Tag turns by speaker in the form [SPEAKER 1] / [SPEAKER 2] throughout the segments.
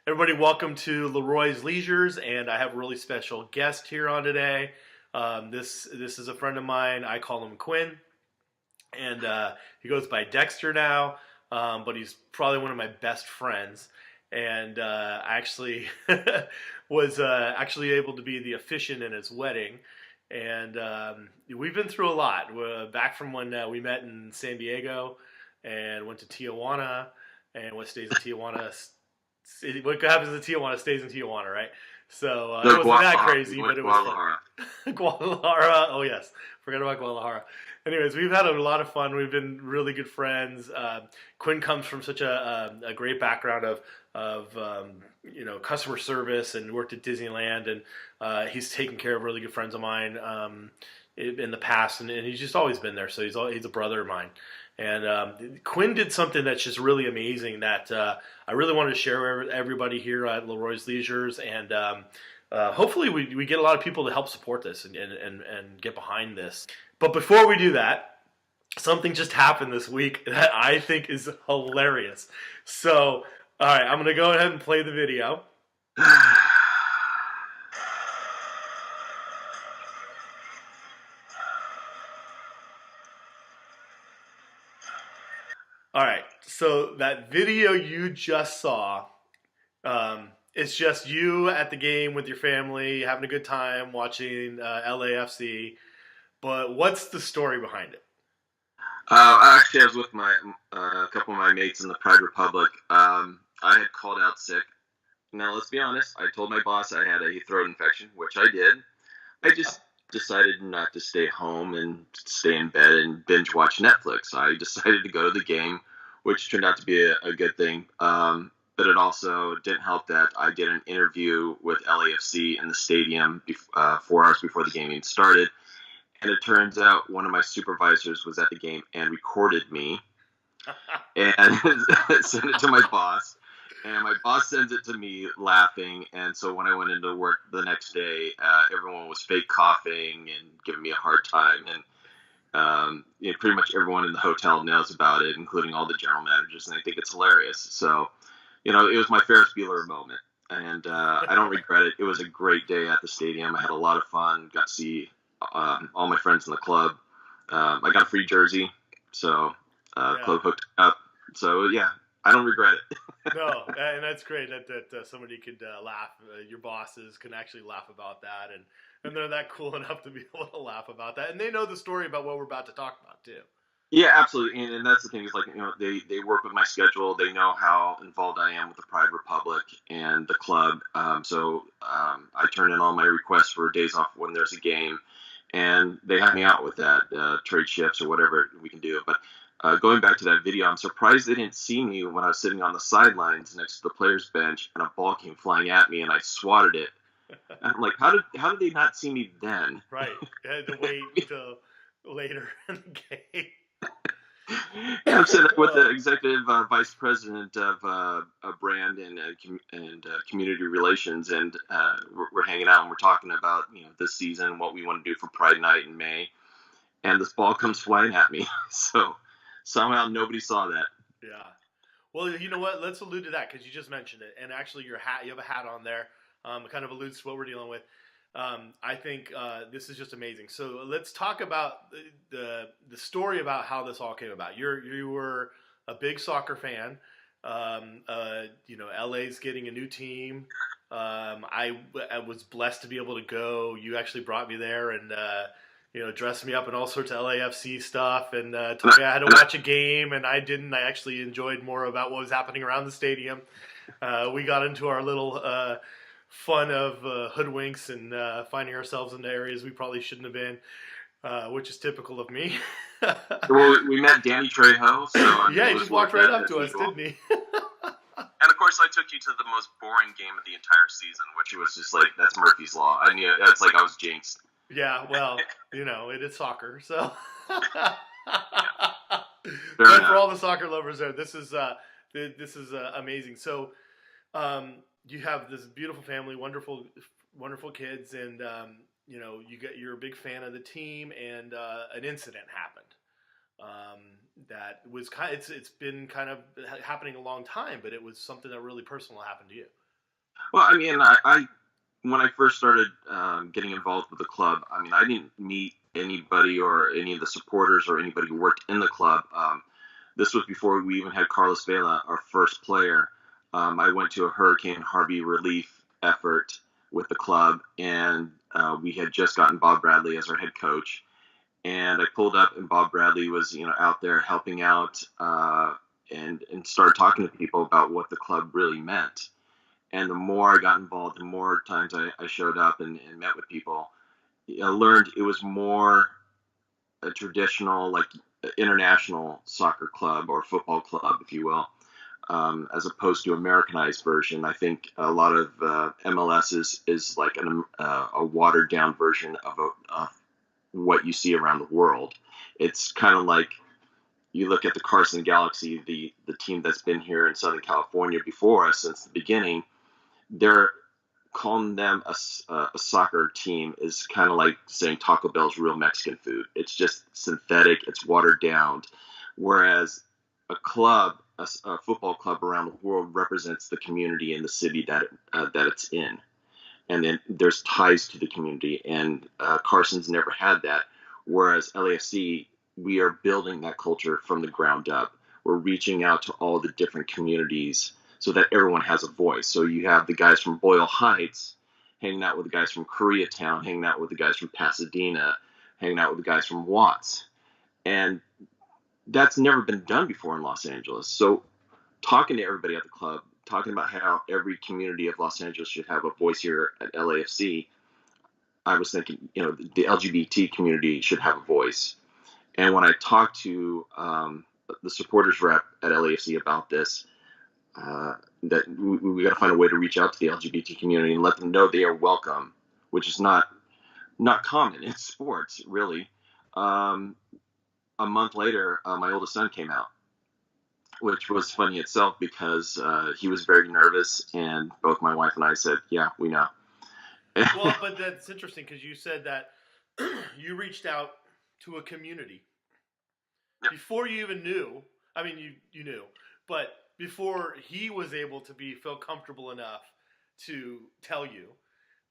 [SPEAKER 1] Everybody, welcome to Leroy's Leisures, and I have a really special guest here on today. This is a friend of mine. I call him Quinn, and he goes by Dexter now, but he's probably one of my best friends. And I actually was actually able to be the officiant in his wedding, and we've been through a lot. We're back from when we met in San Diego, and went to Tijuana, and what stays in Tijuana what happens in Tijuana stays in Tijuana, right? So it
[SPEAKER 2] No,
[SPEAKER 1] wasn't that
[SPEAKER 2] Guadalajara. We
[SPEAKER 1] crazy,
[SPEAKER 2] went
[SPEAKER 1] but
[SPEAKER 2] to
[SPEAKER 1] it was fun.
[SPEAKER 2] Guadalajara.
[SPEAKER 1] Guadalajara, oh yes, forgot about Guadalajara. Anyways, we've had a lot of fun. We've been really good friends. Quinn comes from such a great background of customer service and worked at Disneyland, and he's taken care of really good friends of mine in the past, and he's just always been there. So he's a brother of mine. And Quinn did something that's just really amazing that I really wanted to share with everybody here at Leroy's Leisures. And hopefully we get a lot of people to help support this and get behind this. But before we do that, something just happened this week that I think is hilarious. So, all right, I'm going to go ahead and play the video. All right, so that video you just saw, it's just you at the game with your family, having a good time watching LAFC. But what's the story behind it?
[SPEAKER 2] Actually, I was with my a couple of my mates in the Pride Republic. I had called out sick. Now, let's be honest. I told my boss I had a throat infection, which I did. I just decided not to stay home and stay in bed and binge watch Netflix. I decided to go to the game, which turned out to be a good thing. But it also didn't help that I did an interview with LAFC in the stadium 4 hours before the game even started. And it turns out one of my supervisors was at the game and recorded me and sent it to my boss. And my boss sends it to me laughing. And so when I went into work the next day, everyone was fake coughing and giving me a hard time. And pretty much everyone in the hotel knows about it, including all the general managers, and they think it's hilarious. So, it was my Ferris Bueller moment. And I don't regret it. It was a great day at the stadium. I had a lot of fun. Got to see all my friends in the club. I got a free jersey, so
[SPEAKER 1] Yeah.
[SPEAKER 2] club hooked up. So yeah, I don't regret it.
[SPEAKER 1] No, and that's great that somebody could laugh. Your bosses can actually laugh about that, and they're that cool enough to be able to laugh about that, and they know the story about what we're about to talk about too.
[SPEAKER 2] Yeah, absolutely, and that's the thing is like they work with my schedule. They know how involved I am with the Pride Republic and the club. I turn in all my requests for days off when there's a game, and they help me out with that trade shifts or whatever we can do. But going back to that video, I'm surprised they didn't see me when I was sitting on the sidelines next to the players' bench, and a ball came flying at me, and I swatted it. And I'm like, how did they not see me then?
[SPEAKER 1] Right, you had to wait until later in the game.
[SPEAKER 2] Yeah, I'm sitting with the executive vice president of brand and community relations, and we're hanging out and we're talking about this season, what we want to do for Pride Night in May, and this ball comes flying at me. So somehow nobody saw that.
[SPEAKER 1] Yeah. Well, you know what? Let's allude to that because you just mentioned it, and actually, your hat. You have a hat on there. It kind of alludes to what we're dealing with. I think this is just amazing. So let's talk about the story about how this all came about. You were a big soccer fan. LA's getting a new team. I was blessed to be able to go. You actually brought me there and dressed me up in all sorts of LAFC stuff and told me I had to watch a game, and I didn't. I actually enjoyed more about what was happening around the stadium. We got into our little fun of hoodwinks and finding ourselves in areas we probably shouldn't have been, which is typical of me.
[SPEAKER 2] Well, we met Danny Trejo, so
[SPEAKER 1] yeah, he just walked right up to us, didn't he?
[SPEAKER 2] And of course, I took you to the most boring game of the entire season, which was just like, that's Murphy's Law. I knew it's like I was jinxed.
[SPEAKER 1] Yeah, well, it is soccer, so.
[SPEAKER 2] Fair
[SPEAKER 1] But
[SPEAKER 2] enough.
[SPEAKER 1] for all the soccer lovers there, this is amazing. So, you have this beautiful family, wonderful, wonderful kids, and you're a big fan of the team, and an incident happened. That was it's been kind of happening a long time, but it was something that really personal happened to you.
[SPEAKER 2] Well, I mean, I when I first started getting involved with the club, I mean, I didn't meet anybody or any of the supporters or anybody who worked in the club. This was before we even had Carlos Vela, our first player. I went to a Hurricane Harvey relief effort with the club, and we had just gotten Bob Bradley as our head coach. And I pulled up, and Bob Bradley was, out there helping out, and started talking to people about what the club really meant. And the more I got involved, the more times I showed up and met with people, I learned it was more a traditional, like, international soccer club or football club, if you will, as opposed to Americanized version. I think a lot of MLS is like a watered down version of what you see around the world. It's kind of like you look at the Carson Galaxy, the team that's been here in Southern California before us since the beginning. They're calling them a soccer team is kind of like saying Taco Bell's real Mexican food. It's just synthetic. It's watered down. Whereas a football club around the world represents the community and the city that it's in. And then there's ties to the community. And Carson's never had that. Whereas LAFC, we are building that culture from the ground up. We're reaching out to all the different communities so that everyone has a voice. So you have the guys from Boyle Heights hanging out with the guys from Koreatown, hanging out with the guys from Pasadena, hanging out with the guys from Watts. And that's never been done before in Los Angeles. So talking to everybody at the club, talking about how every community of Los Angeles should have a voice here at LAFC, I was thinking, the LGBT community should have a voice. And when I talked to the supporters rep at LAFC about this, that we got to find a way to reach out to the LGBT community and let them know they are welcome, which is not common in sports, really. A month later, my oldest son came out, which was funny itself because he was very nervous, and both my wife and I said, "Yeah, we know."
[SPEAKER 1] Well, but that's interesting because you said that you reached out to a community before you even knew. I mean, you knew, but before he was able to feel comfortable enough to tell you,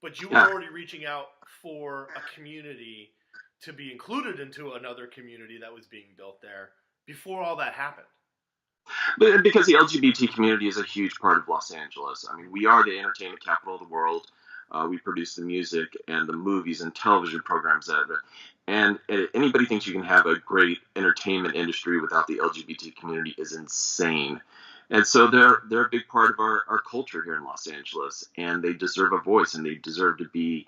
[SPEAKER 1] but you were already reaching out for a community to be included into another community that was being built there before all that happened.
[SPEAKER 2] But because the LGBT community is a huge part of Los Angeles. I mean, we are the entertainment capital of the world. We produce the music and the movies and television programs out of it. And anybody thinks you can have a great entertainment industry without the LGBT community is insane. And so they're a big part of our culture here in Los Angeles, and they deserve a voice, and they deserve to be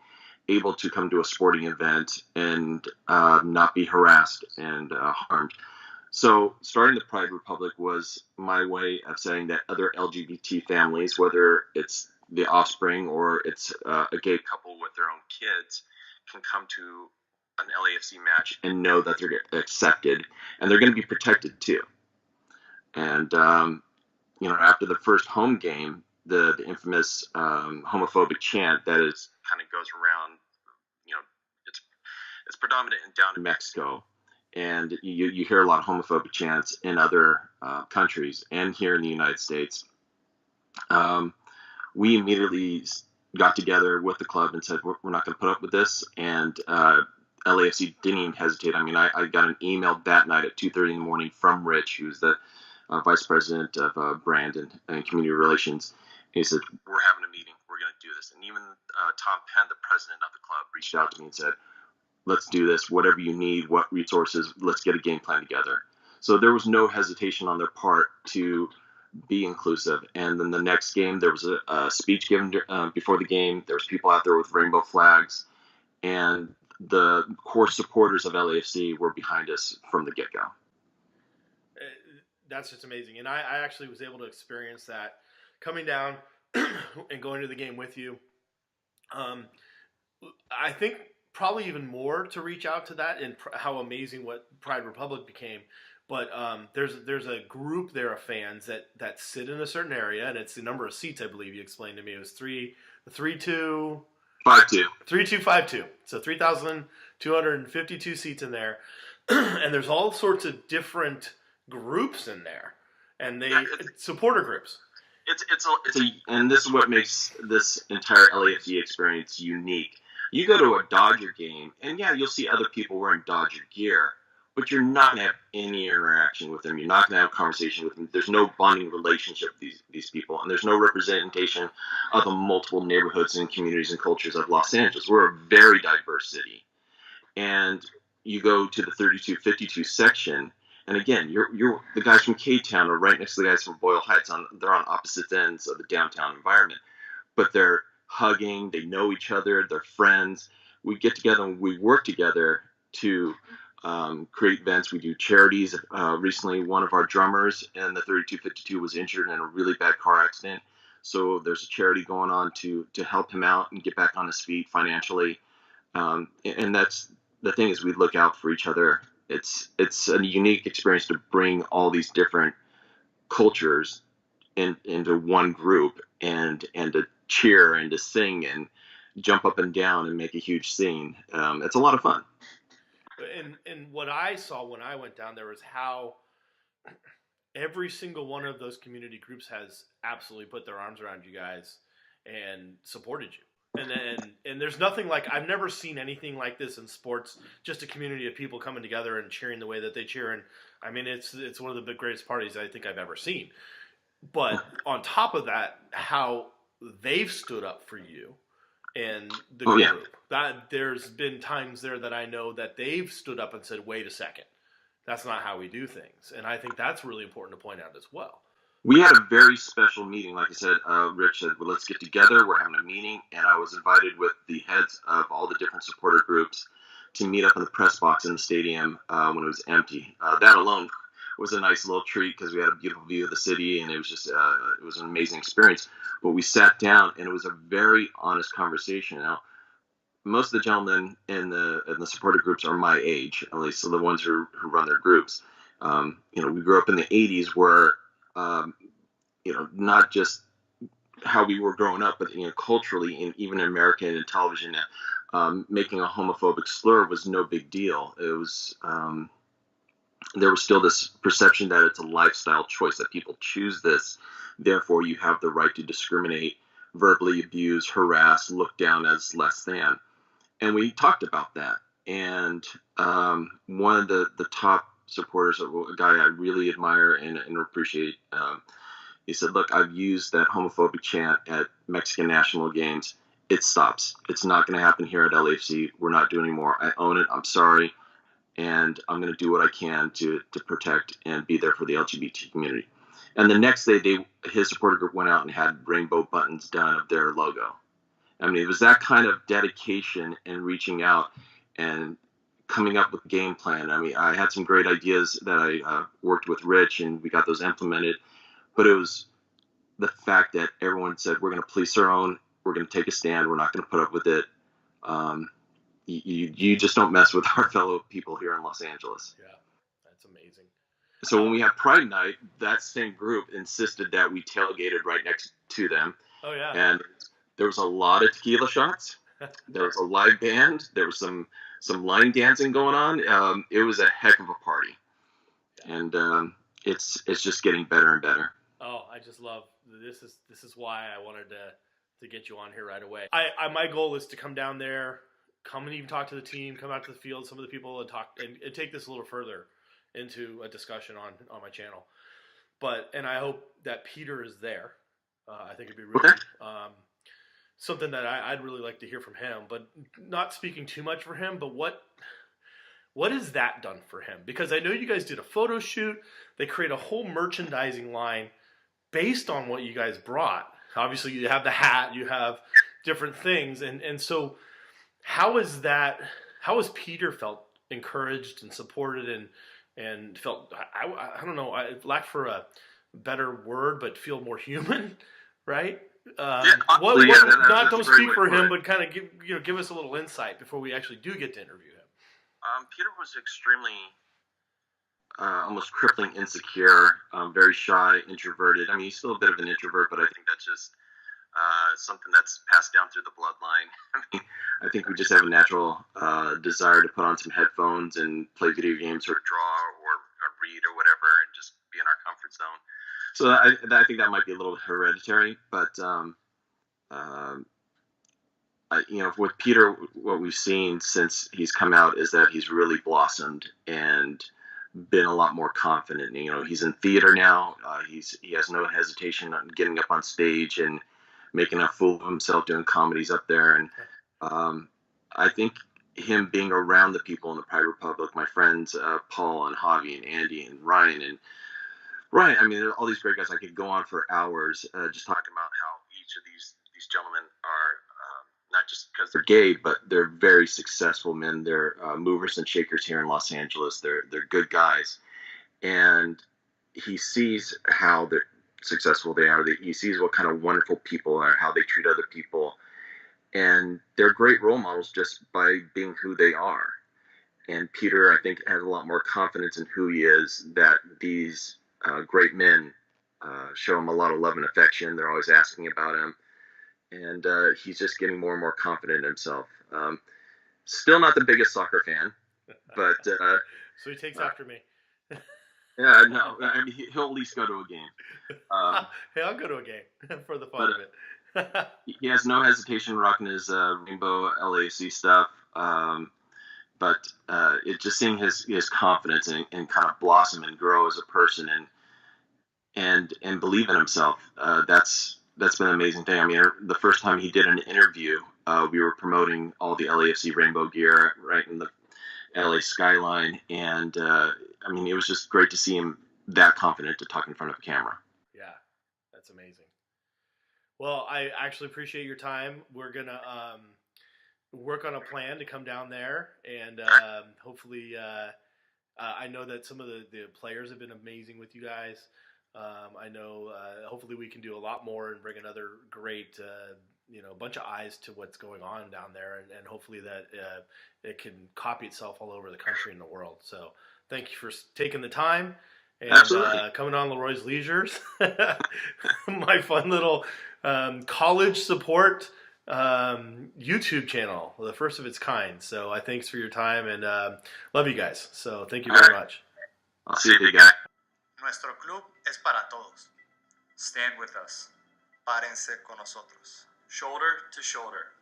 [SPEAKER 2] able to come to a sporting event and not be harassed and harmed. So starting the Pride Republic was my way of saying that other LGBT families, whether it's the offspring or it's a gay couple with their own kids, can come to an LAFC match and know that they're accepted and they're going to be protected too. And after the first home game, the infamous homophobic chant that is kind of goes around, it's predominant down in Mexico. And you hear a lot of homophobic chants in other countries and here in the United States. We immediately got together with the club and said, we're not going to put up with this. And LAFC didn't even hesitate. I mean, I got an email that night at 2:30 in the morning from Rich, who's the vice president of brand and community relations. And he said, we're having a meeting. We're going to do this. And even Tom Penn, the president of the club, reached out to me and said, let's do this, whatever you need, what resources, let's get a game plan together. So there was no hesitation on their part to be inclusive. And then the next game, there was a speech given before the game. There was people out there with rainbow flags. And the core supporters of LAFC were behind us from the get-go.
[SPEAKER 1] That's just amazing. And I actually was able to experience that coming down and going to the game with you. I think probably even more to reach out to that and how amazing what Pride Republic became. But there's a group there of fans that sit in a certain area, and it's the number of seats. I believe you explained to me it was 3252. So 3,252 seats in there, and there's all sorts of different groups in there, and supporter groups.
[SPEAKER 2] and this is what makes this entire LAFC experience unique. You go to a Dodger game, and yeah, you'll see other people wearing Dodger gear, but you're not gonna have any interaction with them. You're not gonna have a conversation with them. There's no bonding relationship with these people, and there's no representation of the multiple neighborhoods and communities and cultures of Los Angeles. We're a very diverse city, and you go to the 3252 section, and again, you're the guys from K-Town are right next to the guys from Boyle Heights. They're on opposite ends of the downtown environment, but they're hugging. They know each other. They're friends. We get together and we work together to create events. We do charities. Recently, one of our drummers in the 3252 was injured in a really bad car accident. So there's a charity going on to help him out and get back on his feet financially. And that's the thing, is we look out for each other. It's a unique experience to bring all these different cultures into one group and to cheer and to sing and jump up and down and make a huge scene. It's a lot of fun.
[SPEAKER 1] And what I saw when I went down there was how every single one of those community groups has absolutely put their arms around you guys and supported you. And there's nothing like, I've never seen anything like this in sports, just a community of people coming together and cheering the way that they cheer. And I mean, it's one of the greatest parties I think I've ever seen. But on top of that, how they've stood up for you and the group. Yeah. That there's been times there that I know that they've stood up and said, wait a second, that's not how we do things. And I think that's really important to point out as well.
[SPEAKER 2] We had a very special meeting. Like I said, Rich said, well, let's get together. We're having a meeting. And I was invited with the heads of all the different supporter groups to meet up in the press box in the stadium when it was empty. That alone was a nice little treat because we had a beautiful view of the city, and it was just it was an amazing experience. But we sat down, and it was a very honest conversation. Now, most of the gentlemen in the supporter groups are my age, at least, so the ones who run their groups. We grew up in the 80s where not just how we were growing up, but culturally, and even in America and in television, making a homophobic slur was no big deal. It was there was still this perception that it's a lifestyle choice, that people choose this, therefore you have the right to discriminate, verbally abuse, harass, look down as less than. And we talked about that. And one of the top supporters, a guy I really admire and appreciate, he said, look, I've used that homophobic chant at Mexican national games. It stops. It's not going to happen here at LAFC. We're not doing anymore. I own it. I'm sorry. And I'm going to do what I can to protect and be there for the LGBT community. And the next day, his supporter group went out and had rainbow buttons done of their logo. I mean, it was that kind of dedication and reaching out and coming up with a game plan. I mean, I had some great ideas that I worked with Rich, and we got those implemented. But it was the fact that everyone said, we're going to police our own, we're going to take a stand, we're not going to put up with it. You just don't mess with our fellow people here in Los Angeles.
[SPEAKER 1] Yeah, that's amazing.
[SPEAKER 2] So when we had Pride Night, that same group insisted that we tailgated right next to them.
[SPEAKER 1] Oh, yeah.
[SPEAKER 2] And there was a lot of tequila shots. There was a live band. There was some line dancing going on. It was a heck of a party. Yeah. And it's just getting better and better.
[SPEAKER 1] Oh, I just love this. Is why I wanted to get you on here right away. My goal is to come down there, come and even talk to the team, come out to the field, some of the people, and talk and take this a little further into a discussion on my channel. And I hope that Peter is there. I think it'd be really something that I'd really like to hear from him, but not speaking too much for him. But what has that done for him? Because I know you guys did a photo shoot. They create a whole merchandising line based on what you guys brought. Obviously, you have the hat, you have different things, and so how has Peter felt encouraged and supported and felt, I don't know, I lack for a better word, but feel more human, right? Don't speak for him, but kind of give us a little insight before we actually do get to interview him.
[SPEAKER 2] Peter was extremely, almost crippling insecure, very shy, introverted. I mean, he's still a bit of an introvert, but I think that's just something that's passed down through the bloodline. I think we just have a natural desire to put on some headphones and play video games or draw or read or whatever and just be in our comfort zone. So I think that might be a little hereditary, but with Peter, what we've seen since he's come out is that he's really blossomed and been a lot more confident. He's in theater now. He has no hesitation on getting up on stage and making a fool of himself doing comedies up there. And I think him being around the people in the Pride Republic, my friends Paul and Javi and Andy and Ryan and Ryan. I mean, there are all these great guys. I could go on for hours just talking about how each of these gentlemen are not just because they're gay, but they're very successful men. They're movers and shakers here in Los Angeles. They're good guys, and he sees how they're successful they are. He sees what kind of wonderful people are, how they treat other people, and they're great role models just by being who they are. And Peter, I think, has a lot more confidence in who he is. That these great men show him a lot of love and affection. They're always asking about him, and he's just getting more and more confident in himself. Still not the biggest soccer fan, but
[SPEAKER 1] so he takes after me.
[SPEAKER 2] Yeah, no, I mean, he'll at least go to a game.
[SPEAKER 1] Hey, I'll go to a game for the fun of it.
[SPEAKER 2] He has no hesitation rocking his rainbow LAC stuff. But it just seeing his confidence and kind of blossom and grow as a person and believe in himself. That's been an amazing thing. I mean, the first time he did an interview, we were promoting all the LAFC rainbow gear right in the LA skyline, and I mean, it was just great to see him that confident to talk in front of a camera.
[SPEAKER 1] Yeah, that's amazing. Well, I actually appreciate your time. We're gonna work on a plan to come down there, and hopefully, I know that some of the players have been amazing with you guys. I know hopefully we can do a lot more and bring another great bunch of eyes to what's going on down there, and hopefully that it can copy itself all over the country and the world. So thank you for taking the time and coming on Leroy's Leisures, my fun little college support YouTube channel, the first of its kind. So thanks for your time, and love you guys. So thank you very much.
[SPEAKER 2] I'll see you, big guy.
[SPEAKER 3] Nuestro club es para todos. Stand with us. Párense con nosotros. Shoulder to shoulder.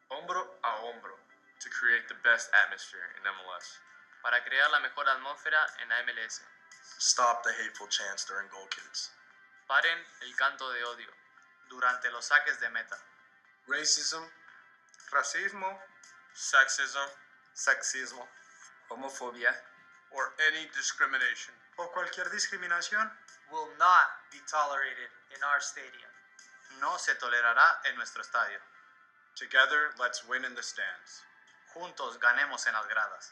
[SPEAKER 3] Hombro a hombro. To create the best atmosphere in MLS.
[SPEAKER 4] Para crear la mejor atmósfera en la MLS.
[SPEAKER 3] Stop the hateful chants during goal kicks.
[SPEAKER 4] Paren el canto de odio.
[SPEAKER 3] Durante los saques de meta. Racism, racismo, sexism, sexismo, homofobia, or any discrimination, o cualquier discriminación, will not be tolerated in our stadium. No se tolerará en nuestro estadio. Together, let's win in the stands. Juntos ganemos en las gradas.